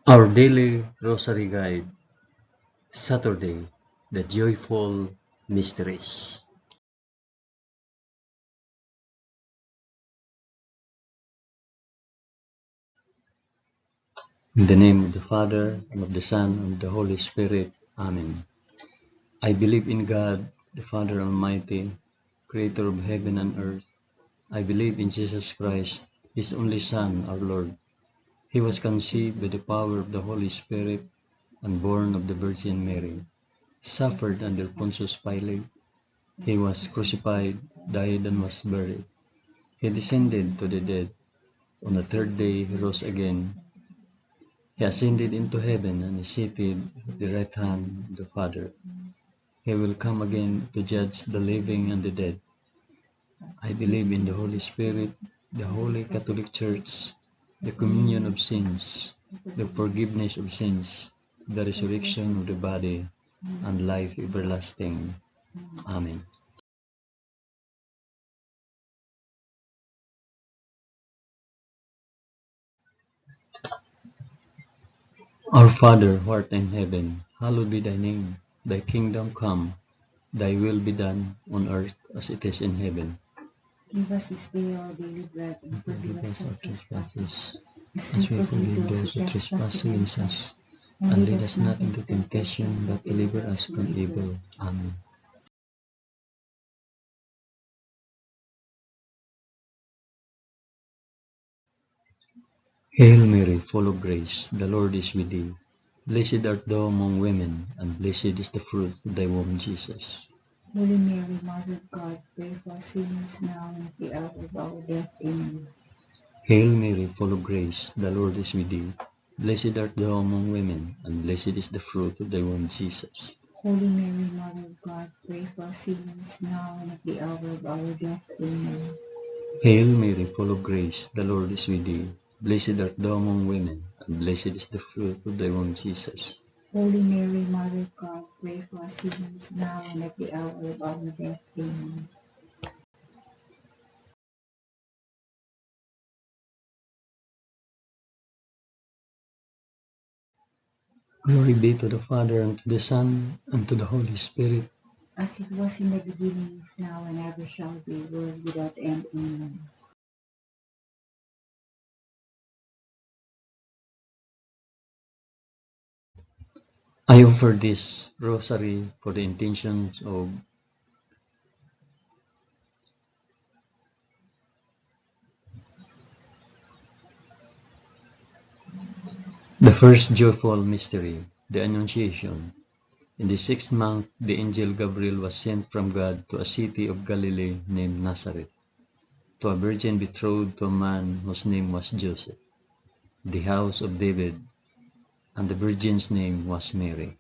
Our Daily Rosary Guide, Saturday, the Joyful Mysteries. In the name of the Father, and of the Son, and of the Holy Spirit. Amen. I believe in God, the Father Almighty, Creator of heaven and earth. I believe in Jesus Christ, His only Son, our Lord. He was conceived by the power of the Holy Spirit and born of the Virgin Mary, suffered under Pontius Pilate. He was crucified, died, and was buried. He descended to the dead. On the third day he rose again. He ascended into heaven and is seated at the right hand of the Father. He will come again to judge the living and the dead. I believe in the Holy Spirit, the Holy Catholic Church, the communion of sins, the forgiveness of sins, the resurrection of the body, and life everlasting. Amen. Our Father, who art in heaven, hallowed be thy name. Thy kingdom come, thy will be done on earth as it is in heaven. Give us this day our daily bread, and forgive us our trespasses, trespasses, as as we we forgive forgive those those who who trespass trespass against against us. us. And And lead lead us us not not into into temptation, but deliver us from evil. Amen. Hail Mary, full of grace, the Lord is with thee. Blessed art thou among women, and blessed is the fruit of thy womb, Jesus. Holy Mary, Mother of God, pray for us sinners now and at the hour of our death. Amen. Hail Mary, full of grace, the Lord is with thee. Blessed art thou among women, and blessed is the fruit of thy womb, Jesus. Holy Mary, Mother of God, pray for us sinners now and at the hour of our death. Amen. Hail Mary, full of grace, the Lord is with thee. Blessed art thou among women, and blessed is the fruit of thy womb, Jesus. Holy Mary, Mother of God, pray for us sinners now and at the hour of our death. Amen. Glory be to the Father, and to the Son, and to the Holy Spirit. As it was in the beginning, is now, and ever shall be, world without end. Amen. I offer this rosary for the intentions of the first joyful mystery, the Annunciation. In the 6th month, the angel Gabriel was sent from God to a city of Galilee named Nazareth, to a virgin betrothed to a man whose name was Joseph, the house of David, and the virgin's name was Mary.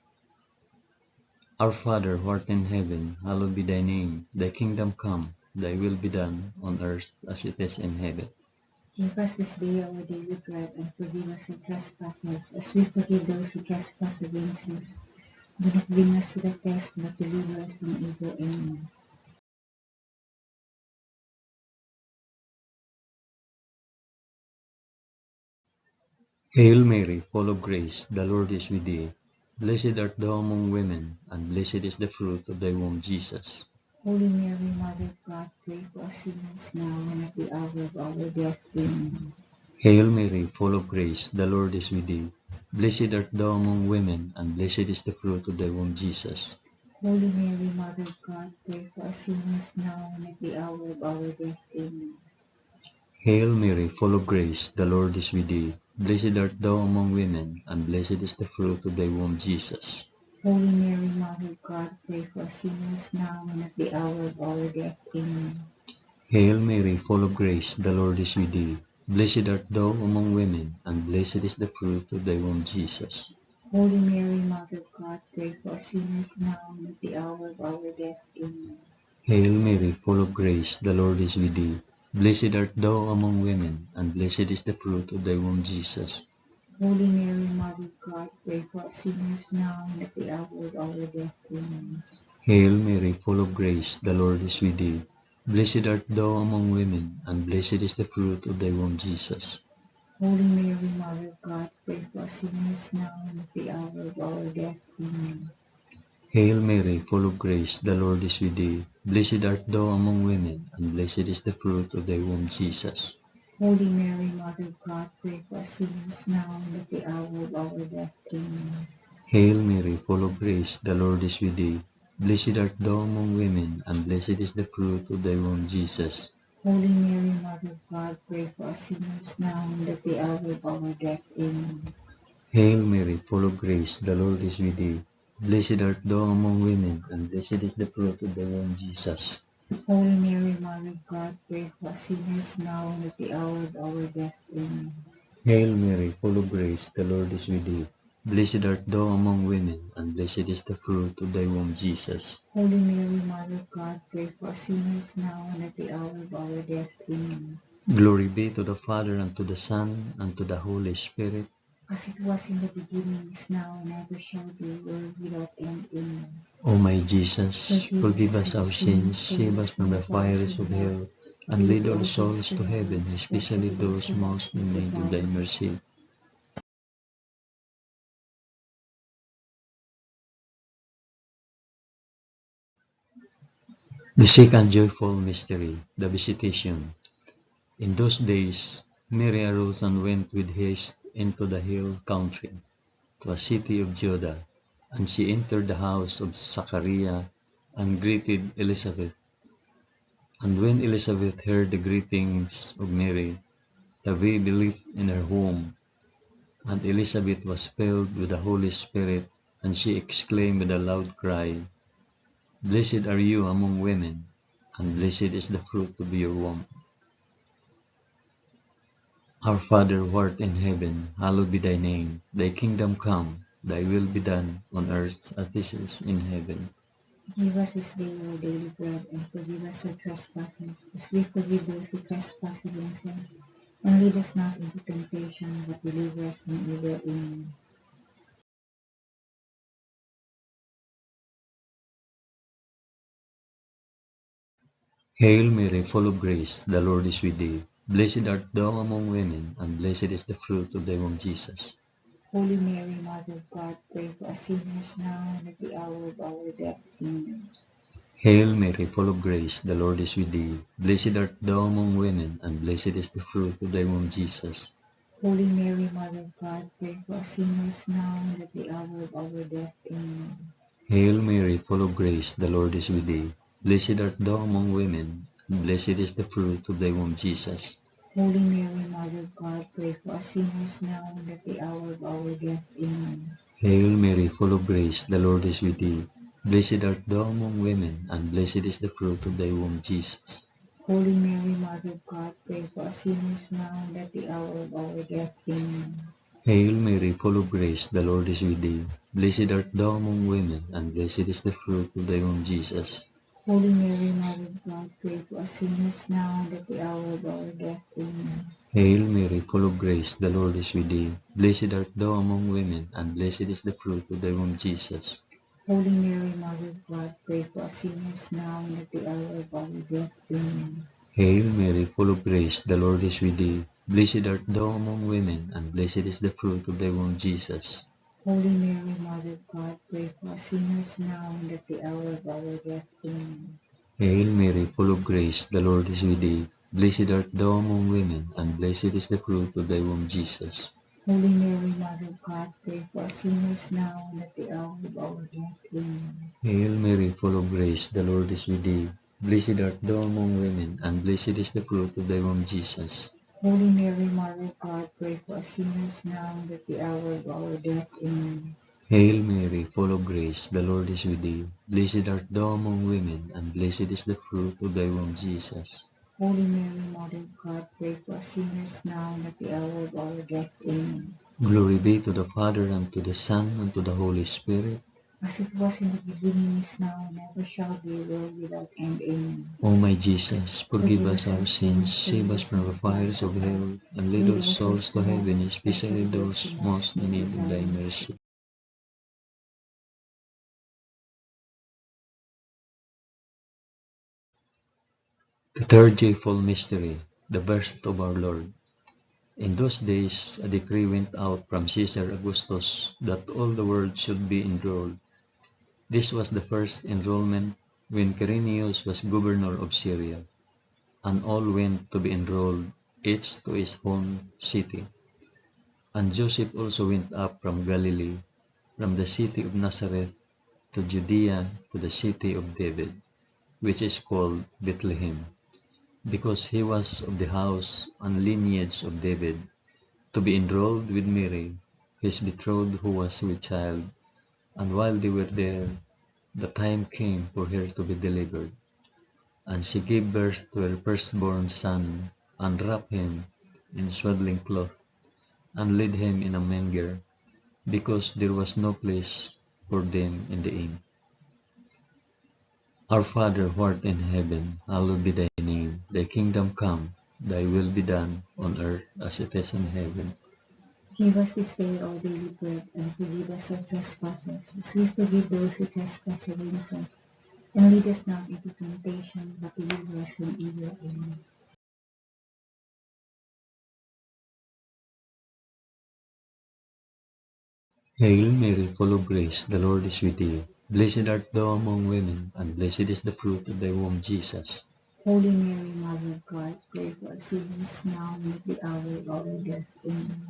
Our Father, who art in heaven, hallowed be thy name. Thy kingdom come, thy will be done, on earth as it is in heaven. Give us this day our daily bread, and forgive us our trespasses, as we forgive those who trespass against us. Do not bring us to the test, but deliver us from evil. Amen. Hail Mary, full of grace, the Lord is with thee. Blessed art thou among women, and blessed is the fruit of thy womb, Jesus. Holy Mary, Mother of God, pray for us sinners now and at the hour of our death. Amen. Hail Mary, full of grace, the Lord is with thee. Blessed art thou among women, and blessed is the fruit of thy womb, Jesus. Holy Mary, Mother of God, pray for us sinners now and at the hour of our death. Amen. Hail Mary, full of grace, the Lord is with thee. Blessed art thou among women, and blessed is the fruit of thy womb, Jesus. Holy Mary, Mother of God, pray for us sinners now and at the hour of our death. Amen. Hail Mary, full of grace, the Lord is with thee. Blessed art thou among women, and blessed is the fruit of thy womb, Jesus. Holy Mary, Mother of God, pray for us sinners now and at the hour of our death. Amen. Hail Mary, full of grace, the Lord is with thee. Blessed art thou among women, and blessed is the fruit of thy womb, Jesus. Holy Mary, Mother of God, pray for us sinners now and at the hour of our death. Amen. Hail Mary, full of grace, the Lord is with thee. Blessed art thou among women, and blessed is the fruit of thy womb, Jesus. Holy Mary, Mother of God, pray for us sinners now and at the hour of our death. Amen. Hail Mary, full of grace, the Lord is with thee. Blessed art thou among women, and blessed is the fruit of thy womb, Jesus. Holy Mary, Mother of God, pray for us sinners now and at the hour of our death. Amen. Hail Mary, full of grace, the Lord is with thee. Blessed art thou among women, and blessed is the fruit of thy womb, Jesus. Holy Mary, Mother of God, pray for us sinners now and at the hour of our death. Amen. Hail Mary, full of grace, the Lord is with thee. Blessed art thou among women, and blessed is the fruit of thy womb, Jesus. Holy Mary, Mother of God, pray for us sinners now and at the hour of our death. Amen. Hail Mary, full of grace, the Lord is with thee. Blessed art thou among women, and blessed is the fruit of thy womb, Jesus. Holy Mary, Mother of God, pray for us sinners now and at the hour of our death. Amen. Glory be to the Father, and to the Son, and to the Holy Spirit. As it was in the beginning, is now, and ever shall be, world without end. Amen. O my Jesus, forgive us our sins, save us from the fires of hell, and lead all souls to heaven, especially those most in need of thy mercy. The second joyful mystery, the Visitation. In those days, Mary arose and went with haste into the hill country, to a city of Judah, and she entered the house of Zachariah and greeted Elizabeth. And when Elizabeth heard the greetings of Mary, the baby leaped in her womb, and Elizabeth was filled with the Holy Spirit, and she exclaimed with a loud cry, Blessed are you among women, and blessed is the fruit of your womb. Our Father who art in heaven, hallowed be thy name. Thy kingdom come, thy will be done, on earth as it is in heaven. Give us this day our daily bread, and forgive us our trespasses, as we forgive those who trespass against us. And lead us not into temptation, but deliver us from evil. Amen. Hail Mary, full of grace, the Lord is with thee. Blessed art thou among women, and blessed is the fruit of thy womb, Jesus. Holy Mary, Mother of God, pray for us sinners now and at the hour of our death. Amen. Hail Mary, full of grace, the Lord is with thee. Blessed art thou among women, and blessed is the fruit of thy womb, Jesus. Holy Mary, Mother of God, pray for us sinners now and at the hour of our death. Amen. Hail Mary, full of grace, the Lord is with thee. Blessed art thou among women, and blessed is the fruit of thy womb, Jesus. Holy Mary, Mother of God, pray for us sinners now and at the hour of our death. Amen. Hail Mary, full of grace, the Lord is with thee. Blessed art thou among women, and blessed is the fruit of thy womb, Jesus. Holy Mary, Mother of God, pray for us sinners now and at the hour of our death. Amen. Hail Mary, full of grace, the Lord is with thee. Blessed art thou among women, and blessed is the fruit of thy womb, Jesus. Holy Mary, Mother of God, pray for us sinners now and at the hour of our death. Amen. Hail Mary, full of grace, the Lord is with thee. Blessed art thou among women, and blessed is the fruit of thy womb, Jesus. Holy Mary, Mother of God, pray for us sinners now and at the hour of our death. Amen. Hail Mary, full of grace, the Lord is with thee. Blessed art thou among women, and blessed is the fruit of thy womb, Jesus. Holy Mary, Mother of God, pray for us sinners now and at the hour of our death. Amen. Hail Mary, full of grace, the Lord is with thee. Blessed art thou among women, and blessed is the fruit of thy womb, Jesus. Holy Mary, Mother of God, pray for us sinners now and at the hour of our death. Amen. Hail Mary, full of grace, the Lord is with thee. Blessed art thou among women, and blessed is the fruit of thy womb, Jesus. Holy Mary, Mother of God, pray for us sinners now and at the hour of our death. Amen. Hail Mary, full of grace, the Lord is with thee. Blessed art thou among women, and blessed is the fruit of thy womb, Jesus. Holy Mary, Mother of God, pray for us sinners now and at the hour of our death. Amen. Glory be to the Father, and to the Son, and to the Holy Spirit. As it was in the beginning, is now, and ever shall be, world without end. Amen. O my Jesus, forgive us our sins, save us from the fires of hell, and lead all souls to heaven, especially those most in need of thy mercy. The third joyful mystery, the birth of our Lord. In those days, a decree went out from Caesar Augustus that all the world should be enrolled. This was the first enrollment when Quirinius was governor of Syria, and all went to be enrolled, each to his own city. And Joseph also went up from Galilee, from the city of Nazareth to Judea, to the city of David, which is called Bethlehem, because he was of the house and lineage of David, to be enrolled with Mary, his betrothed, who was with child. And while they were there, the time came for her to be delivered. And she gave birth to her firstborn son, and wrapped him in swaddling cloth, and laid him in a manger, because there was no place for them in the inn. Our Father who art in heaven, hallowed be thy name. Thy kingdom come, thy will be done, on earth as it is in heaven. Give us this day our daily bread, and forgive us our trespasses, as we forgive those who trespass against us. And lead us not into temptation, but deliver us from evil. Amen. Hail Mary, full of grace, the Lord is with thee. Blessed art thou among women, and blessed is the fruit of thy womb, Jesus. Holy Mary, Mother of God, pray for us sinners now and at the hour of our death. Amen.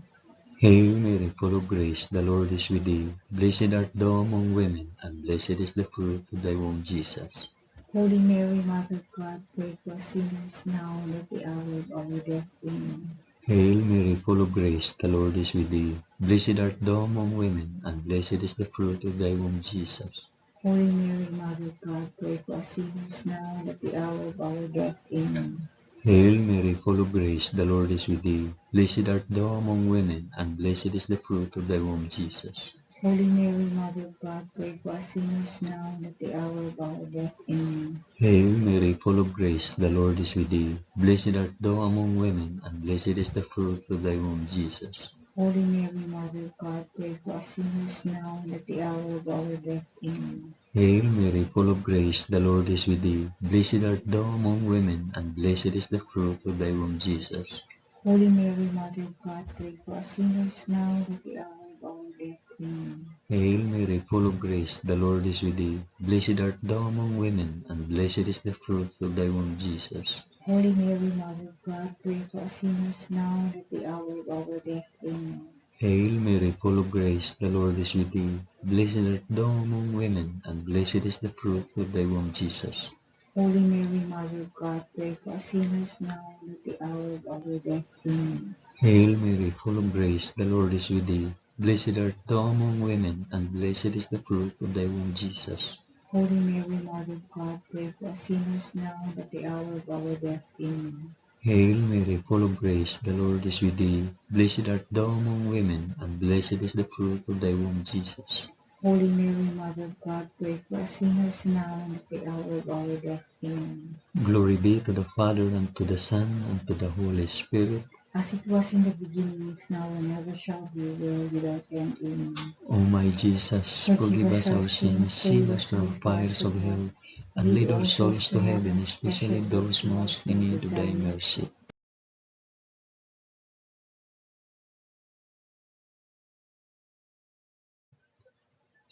Hail Mary, full of grace, the Lord is with thee. Blessed art thou among women, and blessed is the fruit of thy womb, Jesus. Holy Mary, Mother of God, pray for us sinners now and at the hour of our death. Amen. Hail Mary, full of grace, the Lord is with thee. Blessed art thou among women, and blessed is the fruit of thy womb, Jesus. Holy Mary, Mother of God, pray for us sinners now and at the hour of our death. Amen. Hail Mary, full of grace, the Lord is with thee. Blessed art thou among women, and blessed is the fruit of thy womb, Jesus. Holy Mary, Mother of God, pray for us sinners now and at the hour of our death. Amen. Hail Mary, full of grace, the Lord is with thee. Blessed art thou among women, and blessed is the fruit of thy womb, Jesus. Holy Mary, Mother of God, pray for us sinners now and at the hour of our death. Amen. Hail Mary, full of grace, the Lord is with thee. Blessed art thou among women, and blessed is the fruit of thy womb, Jesus. Holy Mary, Mother of God, pray for us sinners now and at the hour of our death. Amen. Hail Mary, full of grace, the Lord is with thee. Blessed art thou among women, and blessed is the fruit of thy womb, Jesus. Holy Mary, Mother of God, pray for us sinners now and at the hour of our death. Amen. Hail Mary, full of grace, the Lord is with thee. Blessed art thou among women, and blessed is the fruit of thy womb, Jesus. Holy Mary, Mother of God, pray for us sinners now and at the hour of our death. Amen. Hail Mary, full of grace, the Lord is with thee. Blessed art thou among women, and blessed is the fruit of thy womb, Jesus. Holy Mary, Mother of God, pray for us sinners now and at the hour of our death. Amen. Hail Mary, full of grace, the Lord is with thee. Blessed art thou among women, and blessed is the fruit of thy womb, Jesus. Holy Mary, Mother of God, pray for us sinners now and at the hour of our death. Amen. Glory be to the Father, and to the Son, and to the Holy Spirit. As it was in the beginning, is now, and ever shall be, world without end. Amen. O my Jesus, forgive us our sins, save us from fires of hell, and lead all souls to heaven, especially those most in need of thy mercy.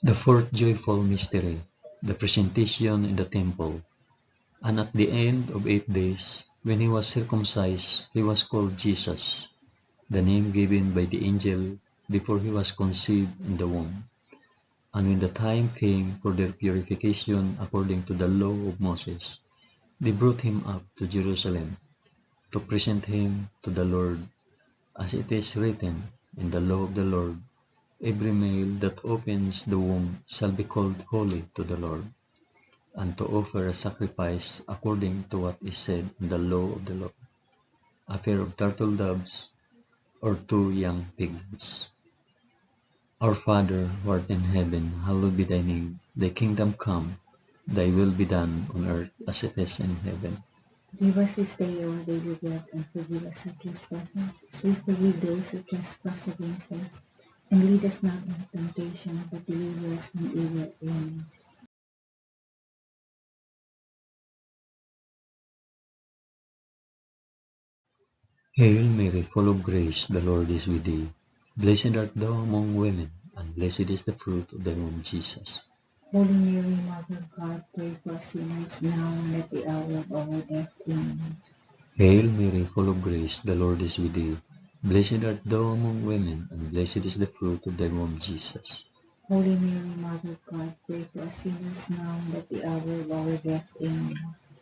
The fourth joyful mystery, the presentation in the temple. And at the end of 8 days, when he was circumcised, he was called Jesus, the name given by the angel before he was conceived in the womb. And when the time came for their purification according to the law of Moses, they brought him up to Jerusalem to present him to the Lord, as it is written in the law of the Lord, every male that opens the womb shall be called holy to the Lord, and to offer a sacrifice according to what is said in the law of the Lord, a pair of turtle doves or 2 young piglets. Our Father, who art in heaven, hallowed be thy name. Thy kingdom come, thy will be done on earth as it is in heaven. Give us this day our daily bread, and forgive us our trespasses, as we forgive those who trespass against us. And lead us not into temptation, but deliver us from evil. Amen. Hail Mary, full of grace, the Lord is with thee. Blessed art thou among women, and blessed is the fruit of thy womb, Jesus. Holy Mary, Mother of God, pray for us sinners now and at the hour of our death. Amen. Hail Mary, full of grace, the Lord is with thee. Blessed art thou among women, and blessed is the fruit of thy womb, Jesus. Holy Mary, Mother of God, pray for us sinners now and at the hour of our death. Amen.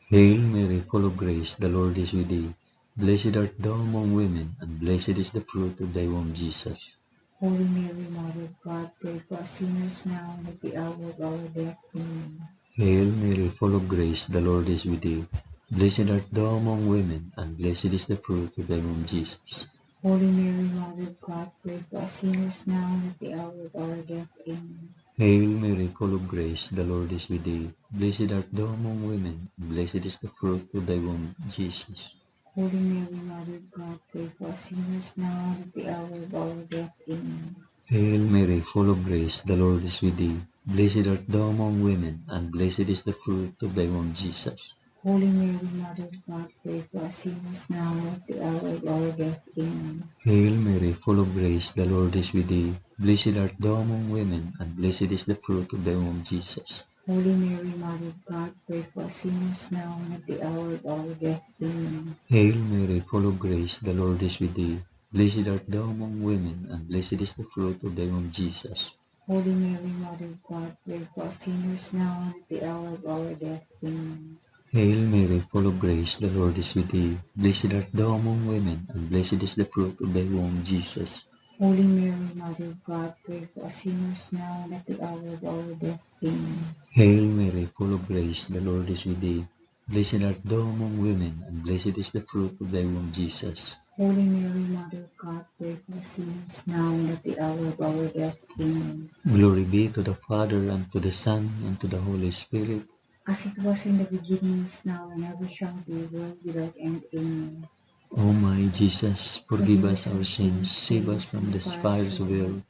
Hail Mary, full of grace, the Lord is with thee. Blessed art thou among women, and blessed is the fruit of thy womb, Jesus. Holy Mary, Mother of God, pray for us sinners now and at the hour of our death. Amen. Hail Mary, full of grace, the Lord is with thee. Blessed art thou among women, and blessed is the fruit of thy womb, Jesus. Holy Mary, Mother of God, pray for us sinners now and at the hour of our death. Amen. Hail Mary, full of grace, the Lord is with thee. Blessed art thou among women, and blessed is the fruit of thy womb, Jesus. Holy Mary, Mother of God, pray for us sinners now and at the hour of our death. Amen. Hail Mary, full of grace, the Lord is with thee. Blessed art thou among women, and blessed is the fruit of thy womb, Jesus. Holy Mary, Mother of God, pray for us sinners now and at the hour of our death. Amen. Hail Mary, full of grace, the Lord is with thee. Blessed art thou among women, and blessed is the fruit of thy womb, Jesus. Holy Mary, Mother of God, pray for us sinners now and at the hour of our death. Amen. Hail Mary, full of grace, the Lord is with thee. Blessed art thou among women, and blessed is the fruit of thy womb, Jesus. Holy Mary, Mother of God, pray for us sinners now and at the hour of our death. Amen. Hail Mary, full of grace, the Lord is with thee. Blessed art thou among women, and blessed is the fruit of thy womb, Jesus. Holy Mary, Mother of God, pray for us sinners now and at the hour of our death. Amen. Hail Mary, full of grace, the Lord is with thee. Blessed art thou among women, and blessed is the fruit of thy womb, Jesus. Holy Mary, Mother of God, pray for us sinners now and at the hour of our death. Amen. Glory be to the Father, and to the Son, and to the Holy Spirit. As it was in the beginning, is now, and ever shall be, world without end. Amen. O my Jesus, forgive us our sins, save us from the fires of hell,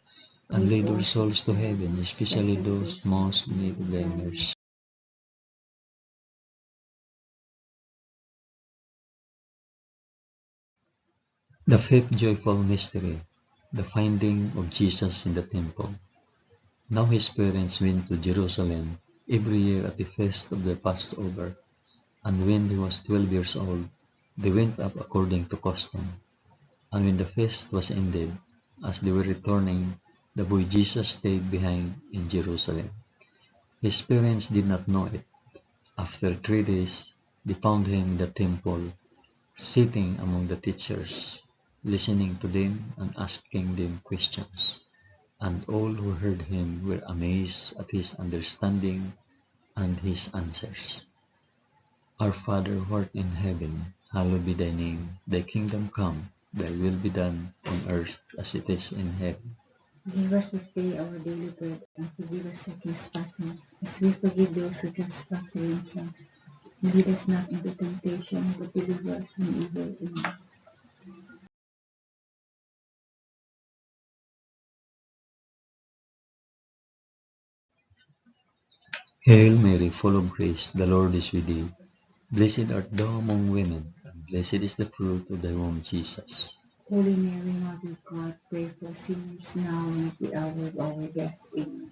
and lead our souls to heaven, especially those most in need of thy mercy. The fifth joyful mystery, the finding of Jesus in the temple. Now his parents went to Jerusalem every year at the feast of the Passover, and when he was 12 years old, they went up according to custom. And when the feast was ended, as they were returning, the boy Jesus stayed behind in Jerusalem. His parents did not know it. After 3 days, they found him in the temple, sitting among the teachers, listening to them and asking them questions. And all who heard him were amazed at his understanding and his answers. Our Father who art in heaven, hallowed be thy name. Thy kingdom come, thy will be done on earth as it is in heaven. Give us this day our daily bread, and forgive us our trespasses, as we forgive those who trespass against us. And lead us not into temptation, but deliver us from evil. Amen. Hail Mary, full of grace, the Lord is with thee. Blessed art thou among women, and blessed is the fruit of thy womb, Jesus. Holy Mary, Mother of God, pray for us sinners now and at the hour of our death. Amen.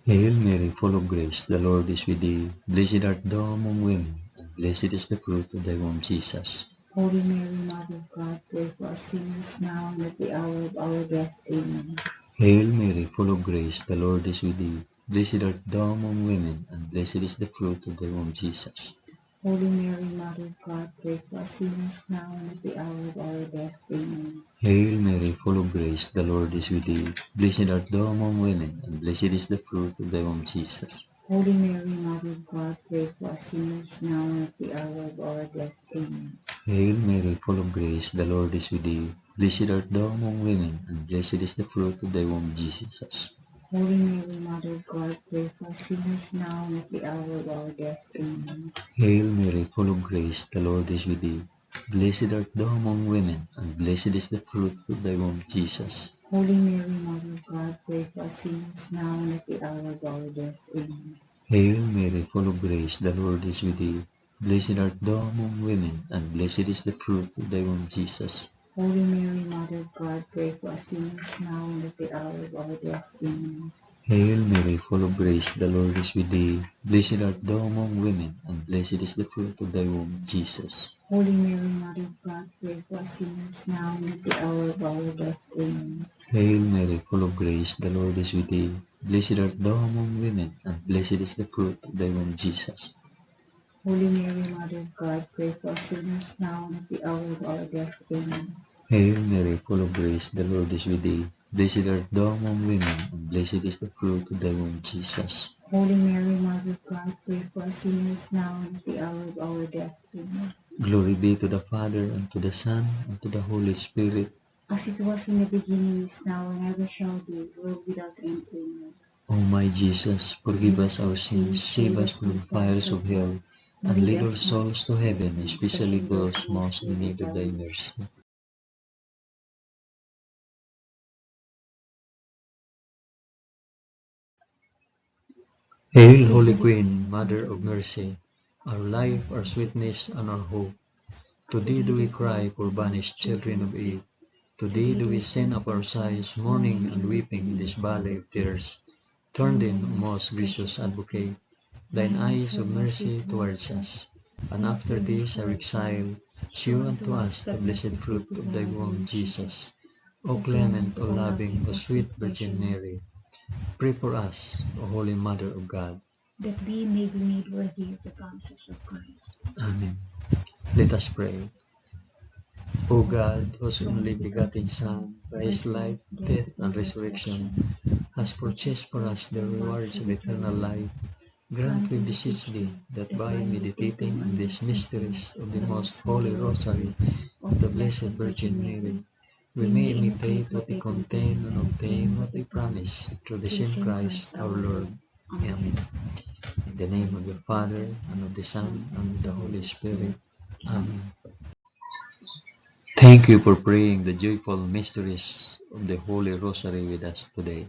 Hail Mary, full of grace, the Lord is with thee. Blessed art thou among women, and blessed is the fruit of thy womb, Jesus. Holy Mary, Mother of God, pray for us sinners now and at the hour of our death. Amen. Hail Mary, full of grace, the Lord is with thee. Blessed art thou among women, and blessed is the fruit of thy womb, Jesus. Holy Mary, Mother of God, pray for us sinners now and at the hour of our death. Amen. Hail Mary, full of grace, the Lord is with thee. Blessed art thou among women, and blessed is the fruit of thy womb, Jesus. Holy Mary, Mother of God, pray for us sinners now and at the hour of our death. Amen. Hail Mary, full of grace, the Lord is with thee. Blessed art thou among women, and blessed is the fruit of thy womb, Jesus. Holy Mary, Mother of God, pray for us sinners now and at the hour of our death. Amen. Hail Mary, full of grace, the Lord is with thee. Blessed art thou among women, and blessed is the fruit of thy womb, Jesus. Holy Mary, Mother of God, pray for us sinners now and at the hour of our death. Amen. Hail Mary, full of grace, the Lord is with thee. Blessed art thou among women, and blessed is the fruit of thy womb, Jesus. Holy Mary, Mother of God, pray for us sinners now and at the hour of our death. Amen. Hail Mary, full of grace, the Lord is with thee. Blessed art thou among women, and blessed is the fruit of thy womb, Jesus. Holy Mary, Mother of God, pray for us sinners now and at the hour of our death. Amen. Hail Mary, full of grace, the Lord is with thee. Blessed art thou among women, and blessed is the fruit of thy womb, Jesus. Holy Mary, Mother of God, pray for us sinners now and at the hour of our death. Amen. Hail Mary, full of grace, the Lord is with thee. Blessed art thou among women, and blessed is the fruit of thy womb, Jesus. Holy Mary, Mother of God, pray for us sinners now and at the hour of our death. Amen. Glory be to the Father, and to the Son, and to the Holy Spirit. As it was in the beginning, is now, and ever shall be, world without end. Amen. O my Jesus, forgive us our sins, save us from the fires of hell, and lead our souls to heaven, especially those most in need of thy mercy. Hail, Holy Queen, Mother of Mercy, our life, our sweetness, and our hope. To thee do we cry, poor banished children of Eve. To thee do we send up our sighs, mourning and weeping in this valley of tears. Turn then, O most gracious Advocate, thine eyes of mercy towards us, and after this our exile, shew unto us the blessed fruit of thy womb, Jesus. O clement, O loving, O sweet Virgin Mary, pray for us, O Holy Mother of God. that we may be made worthy of the promises of Christ. Amen. Let us pray. O God, whose only begotten Son, by his life, death, and resurrection, has purchased for us the rewards of eternal life, grant, we beseech thee, that by meditating on these mysteries of the most holy Rosary of the Blessed Virgin Mary, we may imitate what they contain and obtain what they promise, through the same Christ our Lord. Amen. In the name of the Father, and of the Son, and of the Holy Spirit. Amen. Thank you for praying the joyful mysteries of the Holy Rosary with us today.